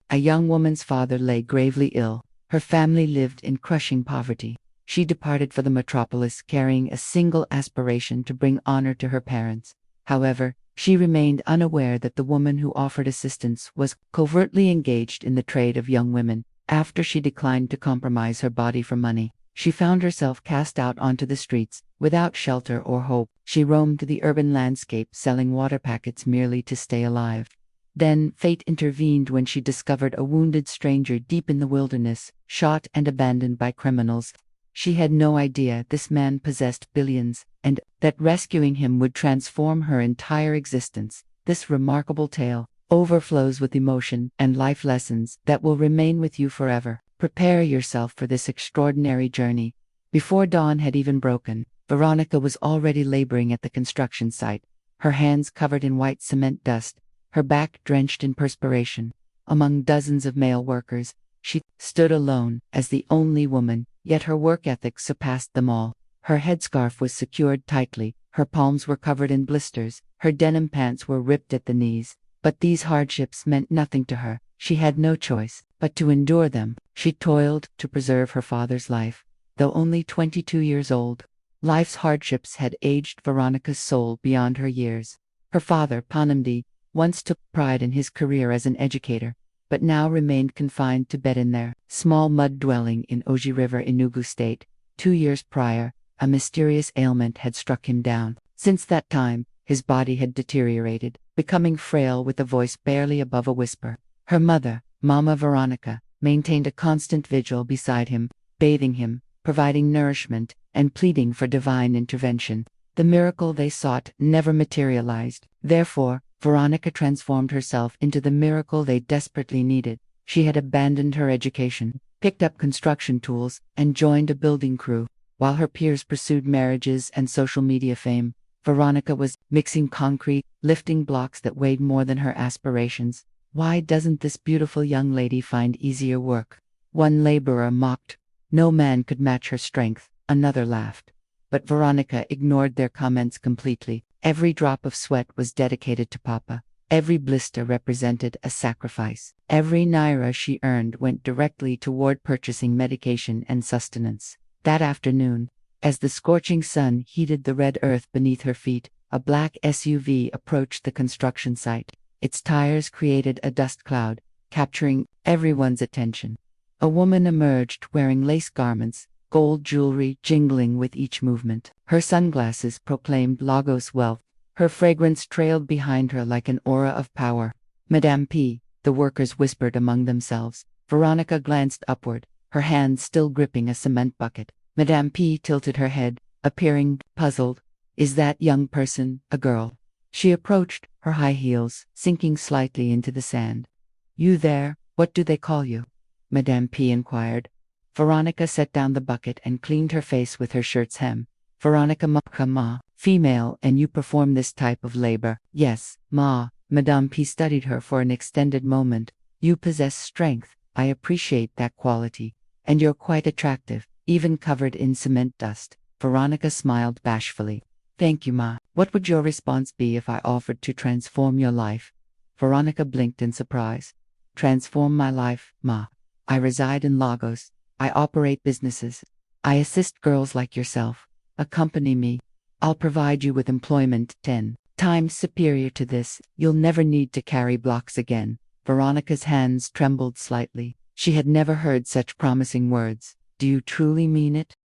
A young woman's father lay gravely ill. Her family lived in crushing poverty. She departed for the metropolis carrying a single aspiration to bring honor to her parents. However, she remained unaware that the woman who offered assistance was covertly engaged in the trade of young women. After she declined to compromise her body for money, she found herself cast out onto the streets, without shelter or hope. She roamed the urban landscape selling water packets merely to stay alive. Then fate intervened when she discovered a wounded stranger deep in the wilderness, shot and abandoned by criminals. She had no idea this man possessed billions, and that rescuing him would transform her entire existence. This remarkable tale overflows with emotion and life lessons that will remain with you forever. Prepare yourself for this extraordinary journey. Before dawn had even broken, Veronica was already laboring at the construction site, her hands covered in white cement dust, her back drenched in perspiration. Among dozens of male workers, she stood alone as the only woman, yet her work ethic surpassed them all. Her headscarf was secured tightly, her palms were covered in blisters, her denim pants were ripped at the knees. But these hardships meant nothing to her. She had no choice but to endure them. She toiled to preserve her father's life, though only 22 years old. Life's hardships had aged Veronica's soul beyond her years. Her father, Panamdi, once took pride in his career as an educator, but now remained confined to bed in their small mud dwelling in Oji River, Enugu State. 2 years prior, a mysterious ailment had struck him down. Since that time, his body had deteriorated, becoming frail with a voice barely above a whisper. Her mother, Mama Veronica, maintained a constant vigil beside him, bathing him, providing nourishment, and pleading for divine intervention. The miracle they sought never materialized. Therefore, Veronica transformed herself into the miracle they desperately needed. She had abandoned her education, picked up construction tools, and joined a building crew. While her peers pursued marriages and social media fame, Veronica was mixing concrete, lifting blocks that weighed more than her aspirations. Why doesn't this beautiful young lady find easier work? One laborer mocked. No man could match her strength. Another laughed. But Veronica ignored their comments completely. Every drop of sweat was dedicated to Papa. Every blister represented a sacrifice. Every naira she earned went directly toward purchasing medication and sustenance. That afternoon, as the scorching sun heated the red earth beneath her feet, a black SUV approached the construction site. Its tires created a dust cloud, capturing everyone's attention. A woman emerged wearing lace garments, gold jewelry jingling with each movement. Her sunglasses proclaimed Lagos wealth. Her fragrance trailed behind her like an aura of power. Madame P, the workers whispered among themselves. Veronica glanced upward, her hand still gripping a cement bucket. Madame P tilted her head, appearing puzzled. Is that young person a girl? She approached, her high heels sinking slightly into the sand. You there, what do they call you? Madame P inquired. Veronica set down the bucket and cleaned her face with her shirt's hem. Veronica ma, female, and you perform this type of labor? Yes, ma. Madame P studied her for an extended moment. You possess strength, I appreciate that quality. And you're quite attractive, even covered in cement dust. Veronica smiled bashfully. Thank you, ma. What would your response be if I offered to transform your life? Veronica blinked in surprise. Transform my life, ma. I reside in Lagos. I operate businesses. I assist girls like yourself. Accompany me. I'll provide you with employment 10 times superior to this. You'll never need to carry blocks again. Veronica's hands trembled slightly. She had never heard such promising words. Do you truly mean it?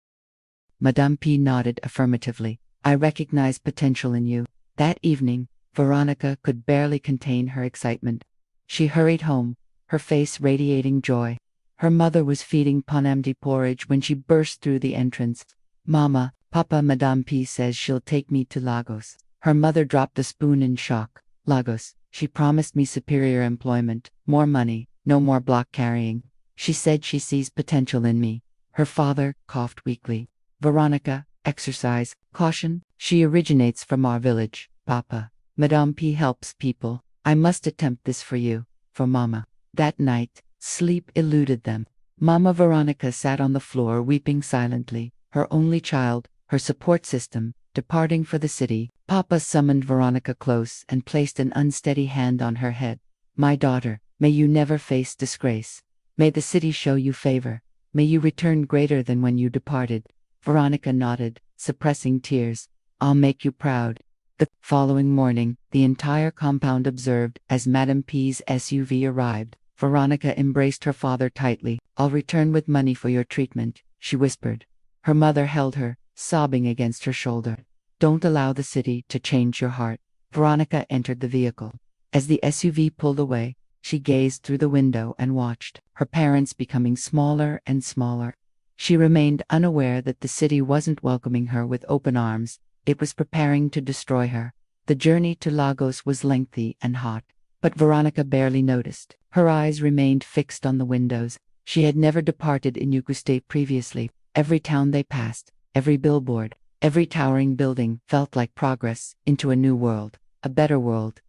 Madame P nodded affirmatively. I recognize potential in you. That evening, Veronica could barely contain her excitement. She hurried home, her face radiating joy. Her mother was feeding Panamdi porridge when she burst through the entrance. Mama, Papa, Madame P says she'll take me to Lagos. Her mother dropped the spoon in shock. Lagos. She promised me superior employment, more money, no more block carrying. She said she sees potential in me. Her father coughed weakly. Veronica, exercise, caution. She originates from our village, Papa. Madame P helps people. I must attempt this for you, for Mama. That night, sleep eluded them. Mama Veronica sat on the floor weeping silently, her only child, her support system, departing for the city. Papa summoned Veronica close and placed an unsteady hand on her head. My daughter, May you never face disgrace. May the city show you favor. May you return greater than when you departed. Veronica nodded, suppressing tears. I'll make you proud. The following morning, the entire compound observed as Madame P's SUV arrived. Veronica embraced her father tightly. I'll return with money for your treatment, she whispered. Her mother held her, sobbing against her shoulder. Don't allow the city to change your heart. Veronica entered the vehicle. As the SUV pulled away, she gazed through the window and watched her parents becoming smaller and smaller. She remained unaware that the city wasn't welcoming her with open arms. It was preparing to destroy her. The journey to Lagos was lengthy and hot, but Veronica barely noticed. Her eyes remained fixed on the windows. She had never departed in UCHE previously. Every town they passed, every billboard, every towering building felt like progress into a new world, a better world.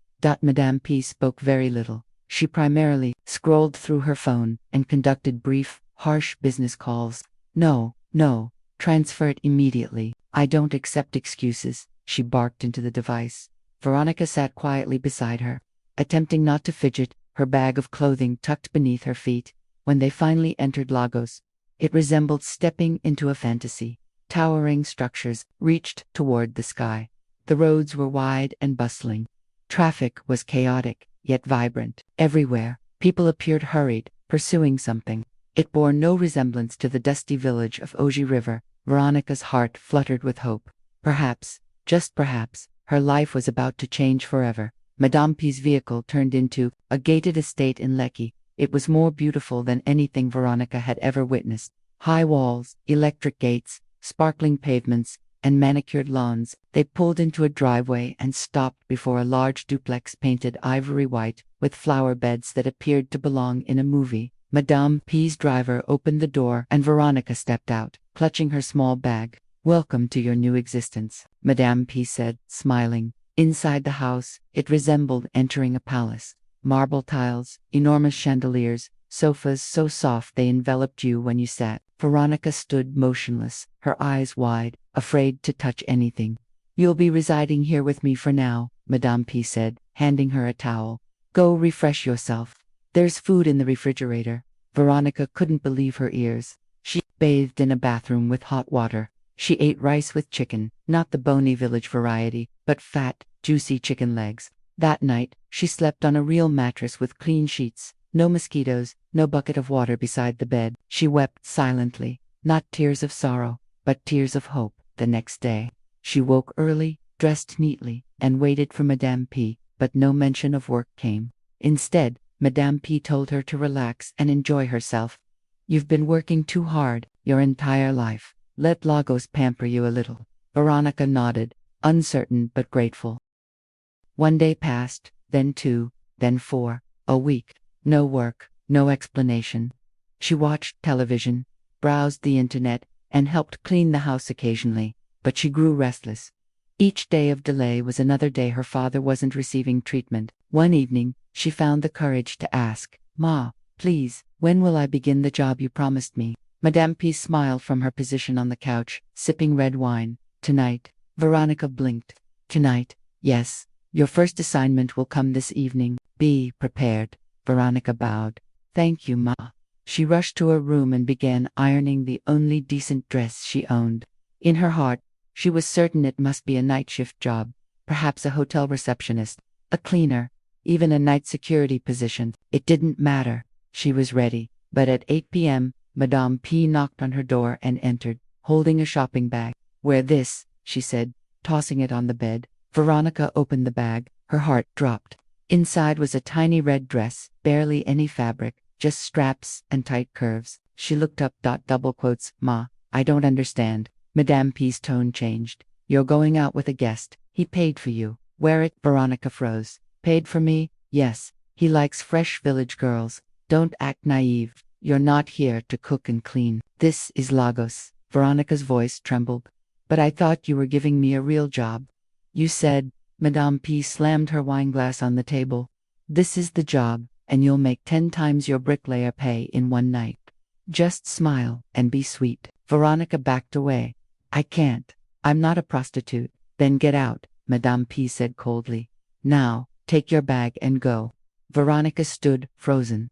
Madame P spoke very little. She primarily scrolled through her phone and conducted brief, harsh business calls. No, transfer it immediately. I don't accept excuses, she barked into the device. Veronica sat quietly beside her, attempting not to fidget, her bag of clothing tucked beneath her feet. When they finally entered Lagos, it resembled stepping into a fantasy. Towering structures reached toward the sky. The roads were wide and bustling. Traffic was chaotic, yet vibrant. Everywhere, people appeared hurried, pursuing something. It bore no resemblance to the dusty village of OBOLI River. Veronica's heart fluttered with hope. Perhaps, just perhaps, her life was about to change forever. Madame P's vehicle turned into a gated estate in Lekki. It was more beautiful than anything Veronica had ever witnessed. High walls, electric gates, sparkling pavements, and manicured lawns. They pulled into a driveway and stopped before a large duplex painted ivory white, with flower beds that appeared to belong in a movie. Madame P's driver opened the door and Veronica stepped out, clutching her small bag. Welcome to your new existence, Madame P said, smiling. Inside the house, it resembled entering a palace. Marble tiles, enormous chandeliers, sofas so soft they enveloped you when you sat. Veronica stood motionless, her eyes wide, afraid to touch anything. You'll be residing here with me for now, Madame P said, handing her a towel. Go refresh yourself. There's food in the refrigerator. Veronica couldn't believe her ears. She bathed in a bathroom with hot water. She ate rice with chicken, not the bony village variety, but fat, juicy chicken legs. That night, she slept on a real mattress with clean sheets. No mosquitoes, no bucket of water beside the bed. She wept silently, not tears of sorrow, but tears of hope. The next day, she woke early, dressed neatly, and waited for Madame P, but no mention of work came. Instead, Madame P told her to relax and enjoy herself. You've been working too hard your entire life. Let Lagos pamper you a little. Veronica nodded, uncertain but grateful. One day passed, then 2, then 4, a week. No work, no explanation. She watched television, browsed the internet, and helped clean the house occasionally, but she grew restless. Each day of delay was another day her father wasn't receiving treatment. One evening, she found the courage to ask, Ma, please, when will I begin the job you promised me? Madame P smiled from her position on the couch, sipping red wine. Tonight. Veronica blinked. Tonight, yes. Your first assignment will come this evening. Be prepared. Veronica bowed. Thank you, Ma. She rushed to her room and began ironing the only decent dress she owned. In her heart, she was certain it must be a night shift job, perhaps a hotel receptionist, a cleaner, even a night security position. It didn't matter. She was ready. But at 8 p.m., Madame P knocked on her door and entered, holding a shopping bag. Wear this, she said, tossing it on the bed. Veronica opened the bag. Her heart dropped. Inside was a tiny red dress, barely any fabric, just straps and tight curves. She looked up. Double quotes, Ma, I don't understand. Madame P's tone changed. You're going out with a guest. He paid for you. Wear it. Veronica froze. Paid for me? Yes. He likes fresh village girls. Don't act naive. You're not here to cook and clean. This is Lagos. Veronica's voice trembled. But I thought you were giving me a real job. You said. Madame P slammed her wineglass on the table. This is the job, and you'll make 10 times your bricklayer pay in one night. Just smile and be sweet. Veronica backed away. I can't. I'm not a prostitute. Then get out, Madame P said coldly. Now, take your bag and go. Veronica stood, frozen.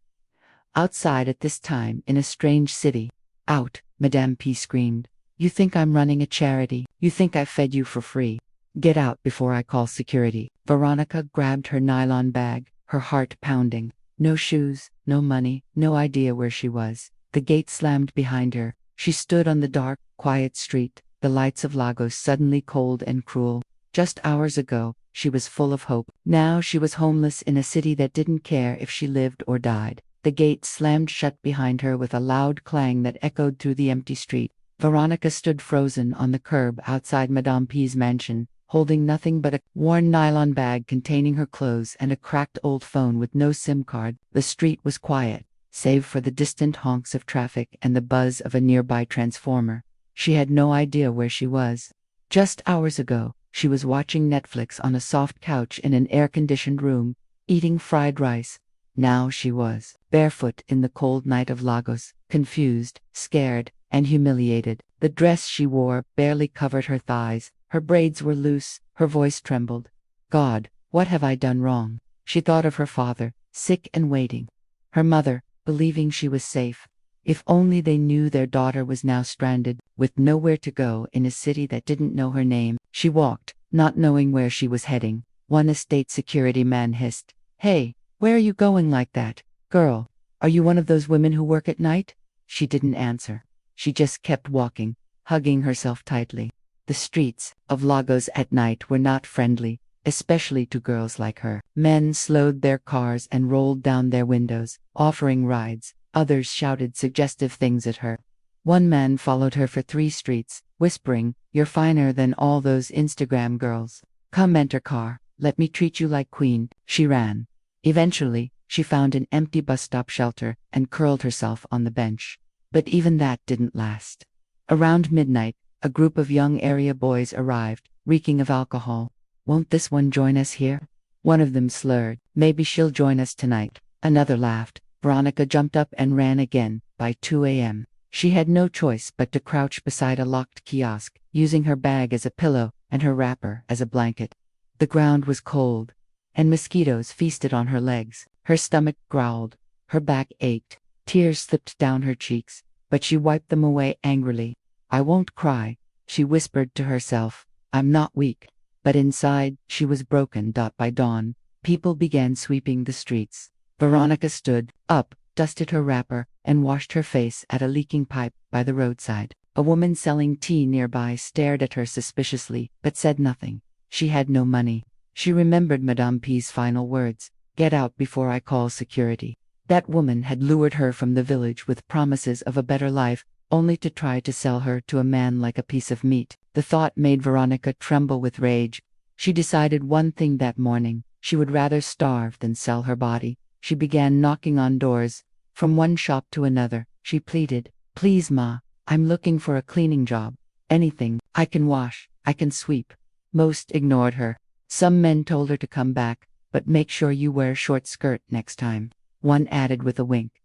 Outside at this time, in a strange city. Out, Madame P screamed. You think I'm running a charity? You think I fed you for free? Get out before I call security. Veronica grabbed her nylon bag, her heart pounding. No shoes, no money, no idea where she was. The gate slammed behind her. She stood on the dark, quiet street, the lights of Lagos suddenly cold and cruel. Just hours ago, she was full of hope. Now she was homeless in a city that didn't care if she lived or died. The gate slammed shut behind her with a loud clang that echoed through the empty street. Veronica stood frozen on the curb outside Madame P's mansion, holding nothing but a worn nylon bag containing her clothes and a cracked old phone with no SIM card. The street was quiet, save for the distant honks of traffic and the buzz of a nearby transformer. She had no idea where she was. Just hours ago, she was watching Netflix on a soft couch in an air-conditioned room, eating fried rice. Now she was barefoot in the cold night of Lagos, confused, scared, and humiliated. The dress she wore barely covered her thighs. Her braids were loose, her voice trembled. God, what have I done wrong? She thought of her father, sick and waiting. Her mother, believing she was safe. If only they knew their daughter was now stranded, with nowhere to go in a city that didn't know her name. She walked, not knowing where she was heading. One estate security man hissed, "Hey, where are you going like that? Girl, are you one of those women who work at night?" She didn't answer. She just kept walking, hugging herself tightly. The streets of Lagos at night were not friendly, especially to girls like her. Men slowed their cars and rolled down their windows, offering rides. Others shouted suggestive things at her. One man followed her for 3 streets, whispering, "You're finer than all those Instagram girls. Come enter car, let me treat you like queen." She ran. Eventually, she found an empty bus stop shelter and curled herself on the bench. But even that didn't last. Around midnight, a group of young area boys arrived, reeking of alcohol. "Won't this one join us here?" One of them slurred, "Maybe she'll join us tonight." Another laughed. Veronica jumped up and ran again. By 2 a.m., she had no choice but to crouch beside a locked kiosk, using her bag as a pillow and her wrapper as a blanket. The ground was cold, and mosquitoes feasted on her legs. Her stomach growled. Her back ached. Tears slipped down her cheeks, but she wiped them away angrily. "I won't cry," she whispered to herself. "I'm not weak." But inside, she was broken. By dawn, people began sweeping the streets. Veronica stood up, dusted her wrapper, and washed her face at a leaking pipe by the roadside. A woman selling tea nearby stared at her suspiciously, but said nothing. She had no money. She remembered Madame P's final words, "Get out before I call security." That woman had lured her from the village with promises of a better life, only to try to sell her to a man like a piece of meat. The thought made Veronica tremble with rage. She decided one thing that morning: she would rather starve than sell her body. She began knocking on doors. From one shop to another, she pleaded, "Please, ma, I'm looking for a cleaning job. Anything. I can wash, I can sweep." Most ignored her. Some men told her to come back, but make sure you wear a short skirt next time. One added with a wink.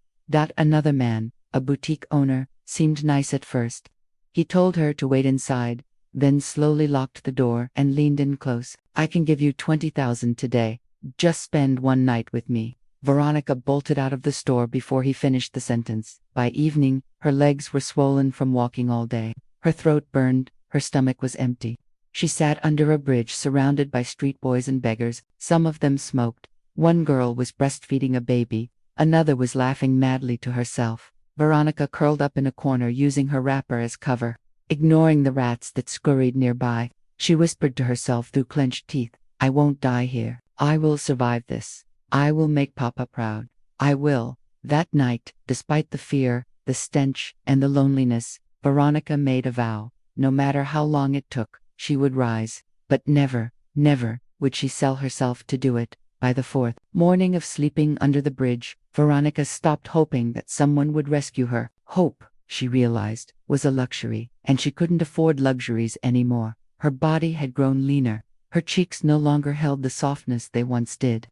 Another man, a boutique owner, seemed nice at first. He told her to wait inside, then slowly locked the door and leaned in close. "I can give you 20,000 today. Just spend one night with me." Veronica bolted out of the store before he finished the sentence. By evening, her legs were swollen from walking all day. Her throat burned, her stomach was empty. She sat under a bridge surrounded by street boys and beggars. Some of them smoked. One girl was breastfeeding a baby. Another was laughing madly to herself. Veronica curled up in a corner using her wrapper as cover. Ignoring the rats that scurried nearby, she whispered to herself through clenched teeth, "I won't die here. I will survive this. I will make Papa proud. I will." That night, despite the fear, the stench, and the loneliness, Veronica made a vow. No matter how long it took, she would rise. But never, never, would she sell herself to do it. By the 4th morning of sleeping under the bridge, Veronica stopped hoping that someone would rescue her. Hope, she realized, was a luxury, and she couldn't afford luxuries anymore. Her body had grown leaner. Her cheeks no longer held the softness they once did.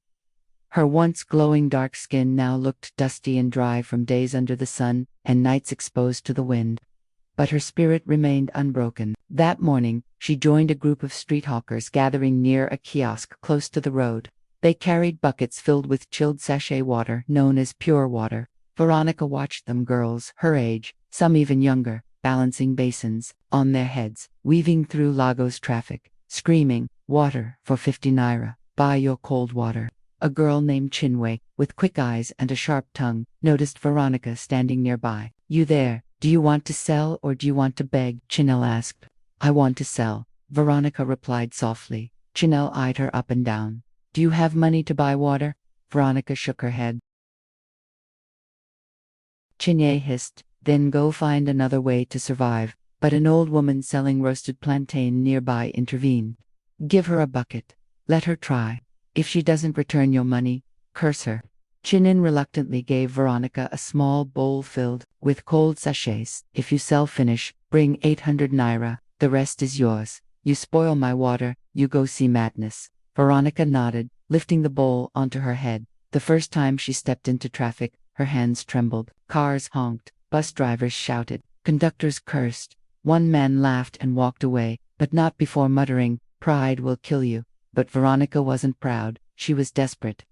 Her once glowing dark skin now looked dusty and dry from days under the sun and nights exposed to the wind. But her spirit remained unbroken. That morning, she joined a group of street hawkers gathering near a kiosk close to the road. They carried buckets filled with chilled sachet water, known as pure water. Veronica watched them, girls her age, some even younger, balancing basins on their heads, weaving through Lagos traffic, screaming, "Water for 50 naira, buy your cold water." A girl named Chinwe, with quick eyes and a sharp tongue, noticed Veronica standing nearby. "You there, do you want to sell or do you want to beg?" Chinel asked. "I want to sell," Veronica replied softly. Chinel eyed her up and down. "Do you have money to buy water?" Veronica shook her head. Chinye hissed, "Then go find another way to survive." But an old woman selling roasted plantain nearby intervened. "Give her a bucket. Let her try. If she doesn't return your money, curse her." Chinin reluctantly gave Veronica a small bowl filled with cold sachets. "If you sell finish, bring 800 naira. The rest is yours. You spoil my water, you go see madness." Veronica nodded, lifting the bowl onto her head. The first time she stepped into traffic, her hands trembled. Cars honked, bus drivers shouted, conductors cursed. One man laughed and walked away, but not before muttering, "Pride will kill you." But Veronica wasn't proud. She was desperate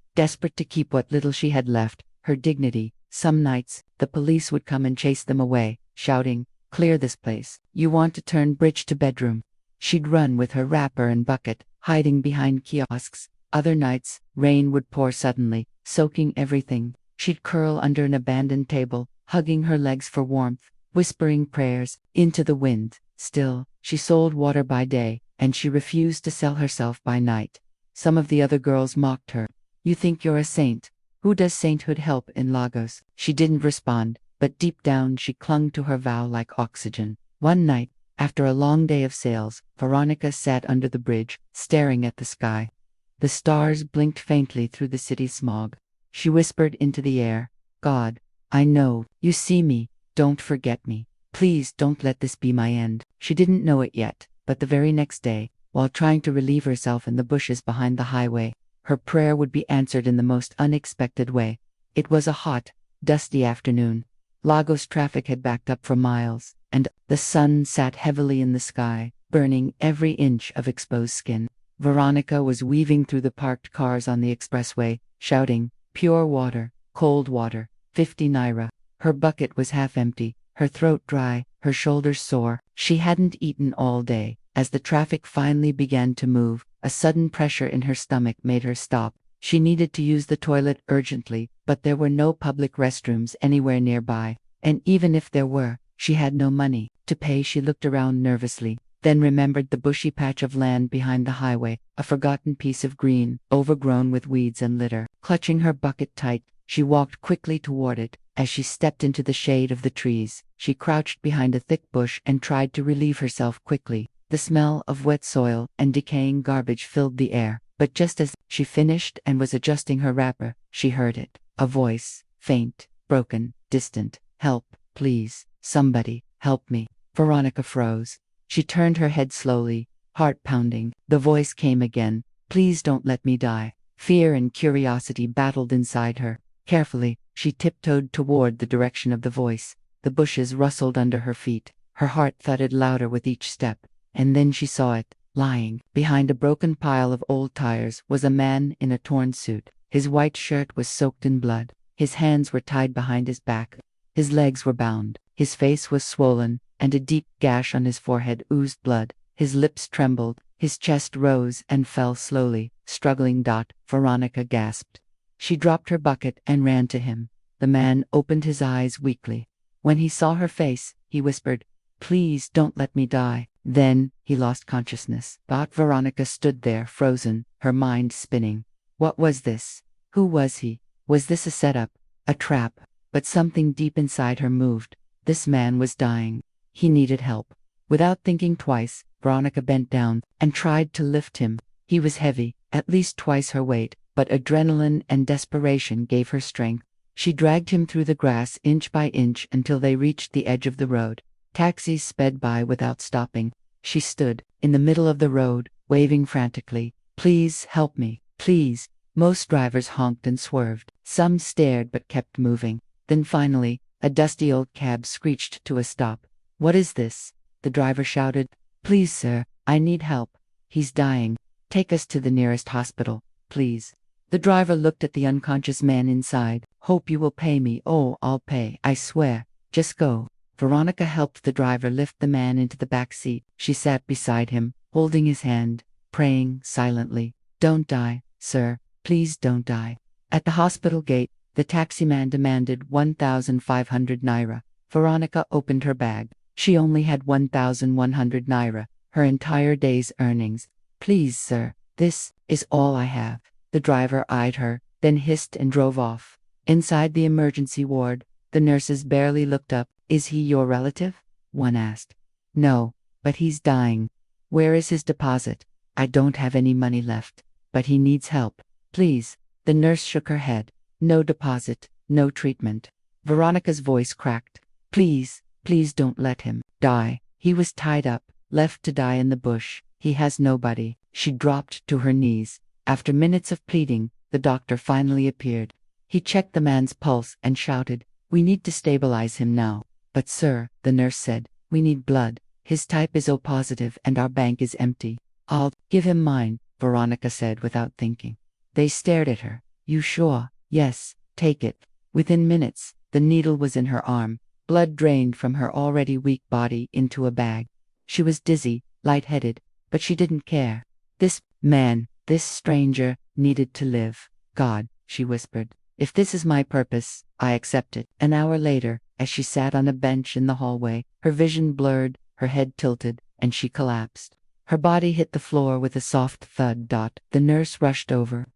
to keep what little she had left, her dignity. Some nights, the police would come and chase them away, shouting, "Clear this place. You want to turn bridge to bedroom." She'd run with her wrapper and bucket, hiding behind kiosks. Other nights, rain would pour suddenly, soaking everything. She'd curl under an abandoned table, hugging her legs for warmth, whispering prayers into the wind. Still, she sold water by day, and she refused to sell herself by night. Some of the other girls mocked her. "You think you're a saint? Who does sainthood help in Lagos?" She didn't respond, but deep down she clung to her vow like oxygen. One night, after a long day of sales, Veronica sat under the bridge, staring at the sky. The stars blinked faintly through the city smog. She whispered into the air, "God, I know you see me. Don't forget me. Please don't let this be my end." She didn't know it yet, but the very next day, while trying to relieve herself in the bushes behind the highway, her prayer would be answered in the most unexpected way. It was a hot, dusty afternoon. Lagos traffic had backed up for miles, and the sun sat heavily in the sky, burning every inch of exposed skin. Veronica was weaving through the parked cars on the expressway, shouting, "Pure water, cold water, 50 naira." Her bucket was half empty, her throat dry, her shoulders sore. She hadn't eaten all day. As the traffic finally began to move, a sudden pressure in her stomach made her stop. She needed to use the toilet urgently, but there were no public restrooms anywhere nearby, and even if there were, she had no money to pay. She looked around nervously, then remembered the bushy patch of land behind the highway, a forgotten piece of green, overgrown with weeds and litter. Clutching her bucket tight, she walked quickly toward it. As she stepped into the shade of the trees, she crouched behind a thick bush and tried to relieve herself quickly. The smell of wet soil and decaying garbage filled the air, but just as she finished and was adjusting her wrapper, she heard it. A voice, faint, broken, distant. "Help, please, somebody, help me." Veronica froze. She turned her head slowly, heart pounding. The voice came again, "Please don't let me die." Fear and curiosity battled inside her. Carefully, she tiptoed toward the direction of the voice. The bushes rustled under her feet. Her heart thudded louder with each step. And then she saw it. Lying behind a broken pile of old tires was a man in a torn suit. His white shirt was soaked in blood. His hands were tied behind his back. His legs were bound. His face was swollen, and a deep gash on his forehead oozed blood. His lips trembled. His chest rose and fell slowly, struggling. Veronica gasped. She dropped her bucket and ran to him. The man opened his eyes weakly. When he saw her face, he whispered, "Please don't let me die." Then he lost consciousness. Veronica stood there, frozen, her mind spinning. What was this? Who was he? Was this a setup? A trap? But something deep inside her moved. This man was dying. He needed help. Without thinking twice, Veronica bent down and tried to lift him. He was heavy, at least twice her weight, but adrenaline and desperation gave her strength. She dragged him through the grass inch by inch until they reached the edge of the road. Taxis sped by without stopping. She stood in the middle of the road, waving frantically. "Please help me, please." Most drivers honked and swerved. Some stared but kept moving. Then finally, a dusty old cab screeched to a stop. "What is this?" The driver shouted. "Please, sir, I need help. He's dying. Take us to the nearest hospital, please." The driver looked at the unconscious man inside. Hope you will pay me. Oh, I'll pay, I swear. Just go. Veronica helped the driver lift the man into the back seat. She sat beside him, holding his hand, praying silently. Don't die, sir. Please don't die. At the hospital gate, the taximan demanded 1,500 naira. Veronica opened her bag. She only had 1,100 naira, her entire day's earnings. Please, sir, this is all I have. The driver eyed her, then hissed and drove off. Inside the emergency ward, the nurses barely looked up. Is he your relative? One asked. No, but he's dying. Where is his deposit? I don't have any money left, but he needs help. Please. The nurse shook her head. No deposit, no treatment. Veronica's voice cracked. Please, please don't let him die. He was tied up, left to die in the bush. He has nobody. She dropped to her knees. After minutes of pleading, the doctor finally appeared. He checked the man's pulse and shouted, We need to stabilize him now. But sir, the nurse said, we need blood. His type is O positive and our bank is empty. I'll give him mine, Veronica said without thinking. They stared at her. You sure? Yes, take it. Within minutes, the needle was in her arm. Blood drained from her already weak body into a bag. She was dizzy, lightheaded, but she didn't care. This man, this stranger, needed to live. God, she whispered, if this is my purpose, I accept it. An hour later, as she sat on a bench in the hallway, her vision blurred, her head tilted, and she collapsed. Her body hit the floor with a soft thud. The nurse rushed over.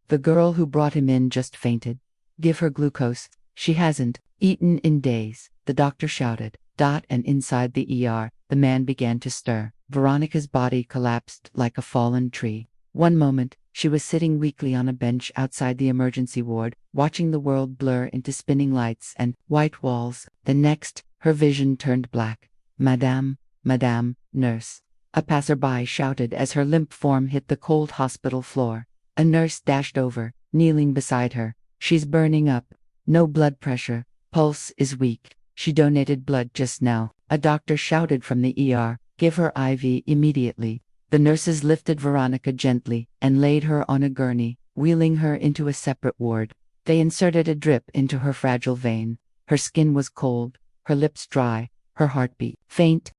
The girl who brought him in just fainted. Give her glucose. She hasn't eaten in days, the doctor shouted. And inside the ER, the man began to stir. Veronica's body collapsed like a fallen tree. One moment, she was sitting weakly on a bench outside the emergency ward, watching the world blur into spinning lights and white walls. The next, her vision turned black. Madame, Madame, nurse. A passerby shouted as her limp form hit the cold hospital floor. A nurse dashed over, kneeling beside her. She's burning up. No blood pressure. Pulse is weak. She donated blood just now. A doctor shouted from the ER, give her IV immediately. The nurses lifted Veronica gently and laid her on a gurney, wheeling her into a separate ward. They inserted a drip into her fragile vein. Her skin was cold, her lips dry, her heartbeat faint.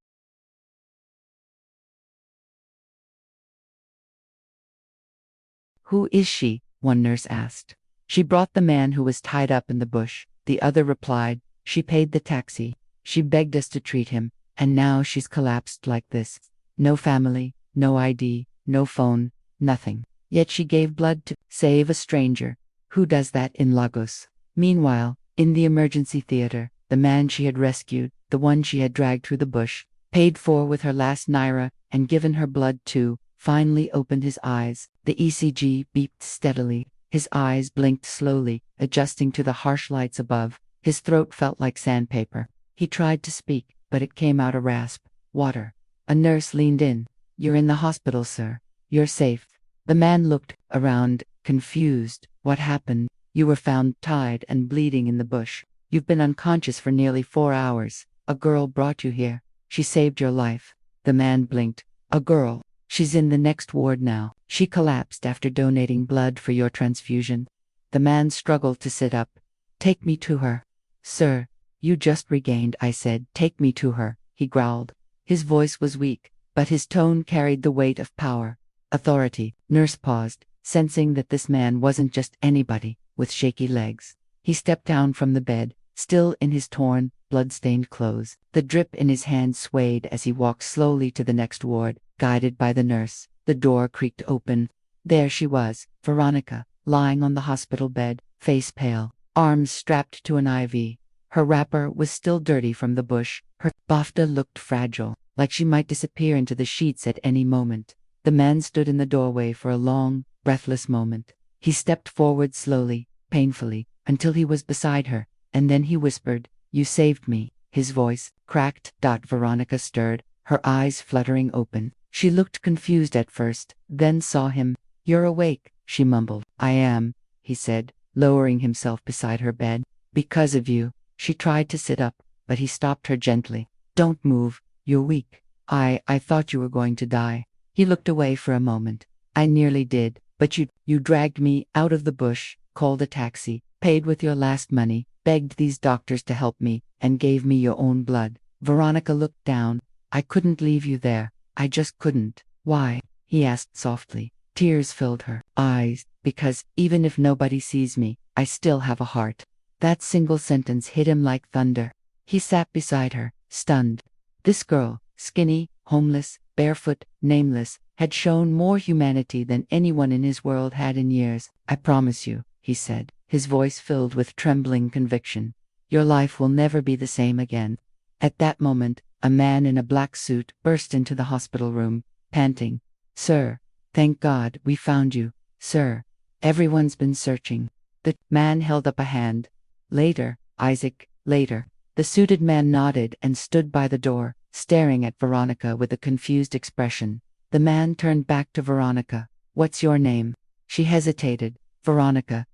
Who is she? One nurse asked. She brought the man who was tied up in the bush. The other replied, she paid the taxi. She begged us to treat him, and now she's collapsed like this. No family, no ID, no phone, nothing. Yet she gave blood to save a stranger. Who does that in Lagos? Meanwhile, in the emergency theater, the man she had rescued, the one she had dragged through the bush, paid for with her last naira, and given her blood to, finally opened his eyes. The ECG beeped steadily. His eyes blinked slowly, adjusting to the harsh lights above. His throat felt like sandpaper. He tried to speak, but it came out a rasp. Water. A nurse leaned in. You're in the hospital, sir. You're safe. The man looked around, confused. What happened? You were found tied and bleeding in the bush. You've been unconscious for nearly 4 hours. A girl brought you here. She saved your life. The man blinked. A girl. She's in the next ward now. She collapsed after donating blood for your transfusion. The man struggled to sit up. Take me to her. Sir, you just regained, I said. Take me to her, he growled. His voice was weak, but his tone carried the weight of power. Authority. Nurse paused, sensing that this man wasn't just anybody, with shaky legs. He stepped down from the bed, still in his torn, blood-stained clothes. The drip in his hand swayed as he walked slowly to the next ward, guided by the nurse. The door creaked open. There she was, Veronica, lying on the hospital bed, face pale, arms strapped to an IV. Her wrapper was still dirty from the bush. Her bafta looked fragile, like she might disappear into the sheets at any moment. The man stood in the doorway for a long, breathless moment. He stepped forward slowly, painfully, until he was beside her, and then he whispered, You saved me. His voice cracked. Veronica stirred, her eyes fluttering open. She looked confused at first, then saw him. You're awake, she mumbled. I am, he said, lowering himself beside her bed. Because of you. She tried to sit up, but he stopped her gently. Don't move, you're weak. I thought you were going to die. He looked away for a moment. I nearly did, but But you dragged me out of the bush, called a taxi, paid with your last money, begged these doctors to help me, and gave me your own blood. Veronica looked down. I couldn't leave you there. I just couldn't. Why? He asked softly. Tears filled her eyes. Because, even if nobody sees me, I still have a heart. That single sentence hit him like thunder. He sat beside her, stunned. This girl, skinny, homeless, barefoot, nameless, had shown more humanity than anyone in his world had in years. I promise you, he said, his voice filled with trembling conviction. Your life will never be the same again. At that moment, a man in a black suit burst into the hospital room, panting. Sir, thank God we found you, sir. Everyone's been searching. The man held up a hand. Later, Isaac, later. The suited man nodded and stood by the door, staring at Veronica with a confused expression. The man turned back to Veronica. What's your name? She hesitated. Veronica,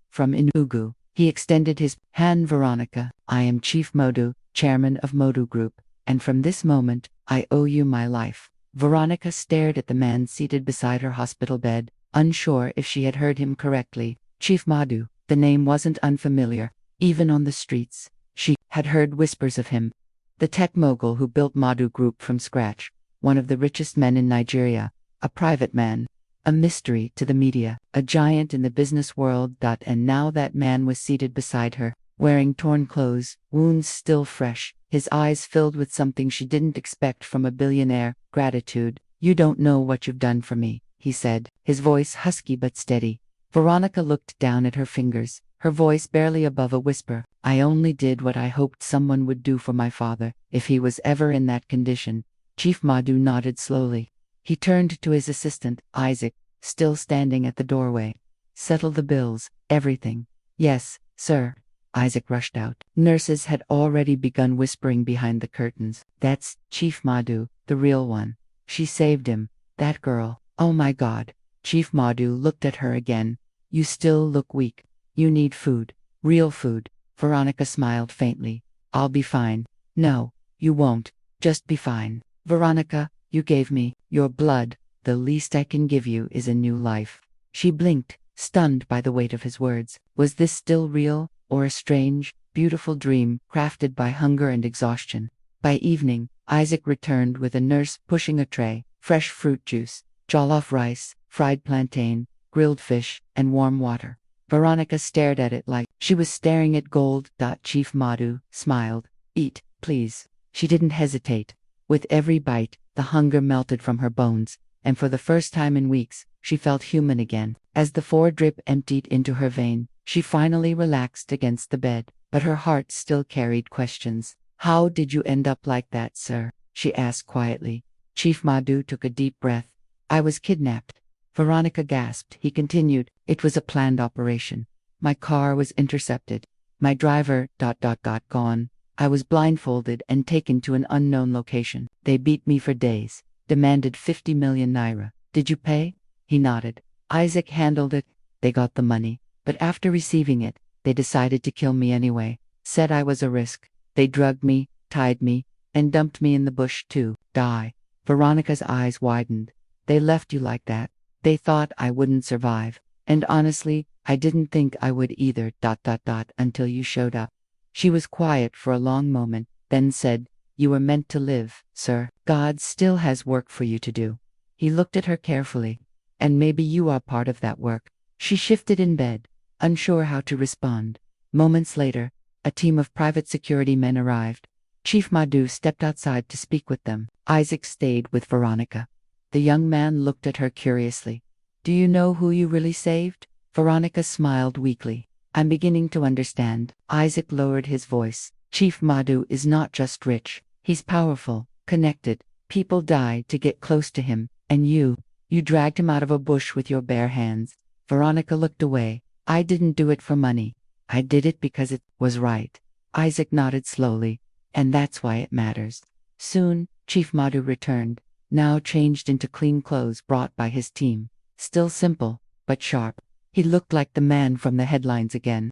from Enugu. He extended his hand. Veronica, I am Chief Modu, chairman of Modu Group, and from this moment, I owe you my life. Veronica stared at the man seated beside her hospital bed, unsure if she had heard him correctly. Chief Modu, the name wasn't unfamiliar. Even on the streets, she had heard whispers of him. The tech mogul who built Modu Group from scratch, one of the richest men in Nigeria, a private man, a mystery to the media, a giant in the business world. And now that man was seated beside her, wearing torn clothes, wounds still fresh, his eyes filled with something she didn't expect from a billionaire, gratitude. You don't know what you've done for me, he said, his voice husky but steady. Veronica looked down at her fingers, her voice barely above a whisper. I only did what I hoped someone would do for my father, if he was ever in that condition. Chief Modu nodded slowly. He turned to his assistant, Isaac, still standing at the doorway. Settle the bills, everything. Yes, sir. Isaac rushed out. Nurses had already begun whispering behind the curtains. That's Chief Modu, the real one. She saved him. That girl. Oh my God. Chief Modu looked at her again. You still look weak. You need food. Real food. Veronica smiled faintly. I'll be fine. No, you won't. Just be fine. Veronica, you gave me your blood. The least I can give you is a new life. She blinked, stunned by the weight of his words. Was this still real, or a strange, beautiful dream crafted by hunger and exhaustion? By evening, Isaac returned with a nurse pushing a tray, fresh fruit juice, jollof rice, fried plantain, grilled fish, and warm water. Veronica stared at it like she was staring at gold. Chief Modu smiled. Eat, please. She didn't hesitate. With every bite, the hunger melted from her bones, and for the first time in weeks, she felt human again. As the drip emptied into her vein, she finally relaxed against the bed, but her heart still carried questions. How did you end up like that, sir? She asked quietly. Chief Modu took a deep breath. I was kidnapped. Veronica gasped. He continued. It was a planned operation. My car was intercepted. My driver, gone. I was blindfolded and taken to an unknown location. They beat me for days. Demanded 50 million naira. Did you pay? He nodded. Isaac handled it. They got the money. But after receiving it, they decided to kill me anyway. Said I was a risk. They drugged me, tied me, and dumped me in the bush to die. Veronica's eyes widened. They left you like that. They thought I wouldn't survive. And honestly, I didn't think I would either. Until you showed up. She was quiet for a long moment, then said, You were meant to live, sir. God still has work for you to do. He looked at her carefully. And maybe you are part of that work. She shifted in bed, unsure how to respond. Moments later, a team of private security men arrived. Chief Modu stepped outside to speak with them. Isaac stayed with Veronica. The young man looked at her curiously. Do you know who you really saved? Veronica smiled weakly. I'm beginning to understand. Isaac lowered his voice. Chief Modu is not just rich. He's powerful, connected. People died to get close to him. And you dragged him out of a bush with your bare hands. Veronica looked away. I didn't do it for money. I did it because it was right. Isaac nodded slowly. And that's why it matters. Soon, Chief Modu returned, now changed into clean clothes brought by his team. Still simple, but sharp. He looked like the man from the headlines again.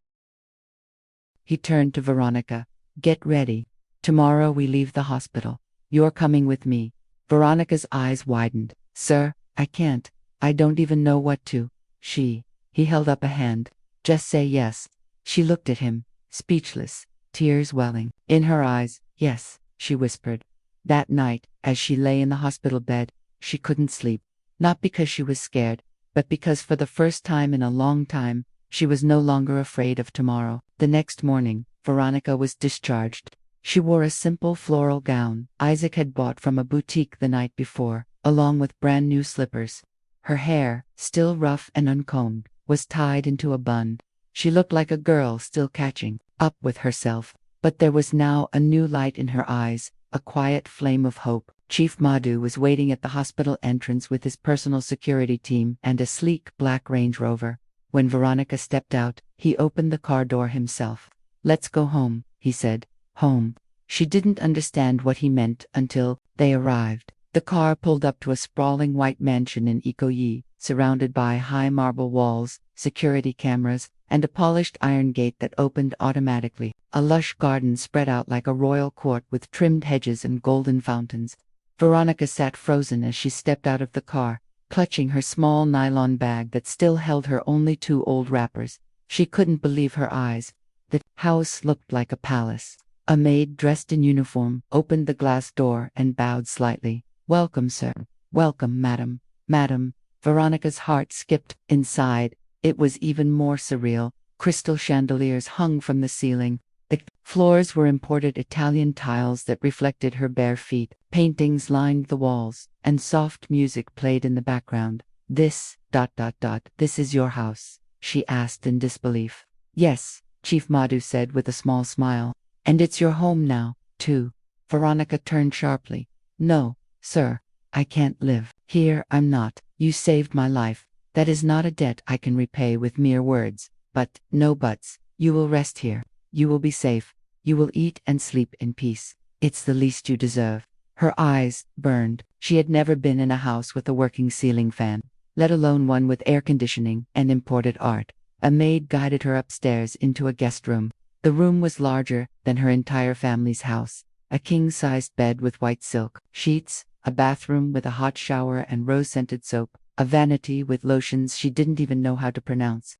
He turned to Veronica. Get ready. Tomorrow we leave the hospital. You're coming with me. Veronica's eyes widened. Sir, I can't. I don't even know what to. He held up a hand. Just say yes. She looked at him, speechless, tears welling in her eyes. Yes, she whispered. That night, as she lay in the hospital bed, she couldn't sleep. Not because she was scared, but because for the first time in a long time, she was no longer afraid of tomorrow. The next morning, Veronica was discharged. She wore a simple floral gown Isaac had bought from a boutique the night before, along with brand new slippers. Her hair, still rough and uncombed, was tied into a bun. She looked like a girl still catching up with herself, but there was now a new light in her eyes, a quiet flame of hope. Chief Madhu was waiting at the hospital entrance with his personal security team and a sleek black Range Rover. When Veronica stepped out, he opened the car door himself. Let's go home, he said. Home. She didn't understand what he meant until they arrived. The car pulled up to a sprawling white mansion in Ikoyi, surrounded by high marble walls, security cameras, and a polished iron gate that opened automatically. A lush garden spread out like a royal court with trimmed hedges and golden fountains. Veronica sat frozen as she stepped out of the car, clutching her small nylon bag that still held her only 2 old wrappers. She couldn't believe her eyes. The house looked like a palace. A maid dressed in uniform opened the glass door and bowed slightly. Welcome, sir. Welcome, madam. Madam. Veronica's heart skipped. Inside, it was even more surreal. Crystal chandeliers hung from the ceiling. The floors were imported Italian tiles that reflected her bare feet. Paintings lined the walls, and soft music played in the background. This is your house? She asked in disbelief. Yes, Chief Madhu said with a small smile. And it's your home now, too. Veronica turned sharply. No, sir, I can't live here. I'm not. You saved my life. That is not a debt I can repay with mere words. But, no buts. You will rest here. You will be safe. You will eat and sleep in peace. It's the least you deserve. Her eyes burned. She had never been in a house with a working ceiling fan, let alone one with air conditioning and imported art. A maid guided her upstairs into a guest room. The room was larger than her entire family's house. A king-sized bed with white silk sheets, a bathroom with a hot shower and rose-scented soap, a vanity with lotions she didn't even know how to pronounce.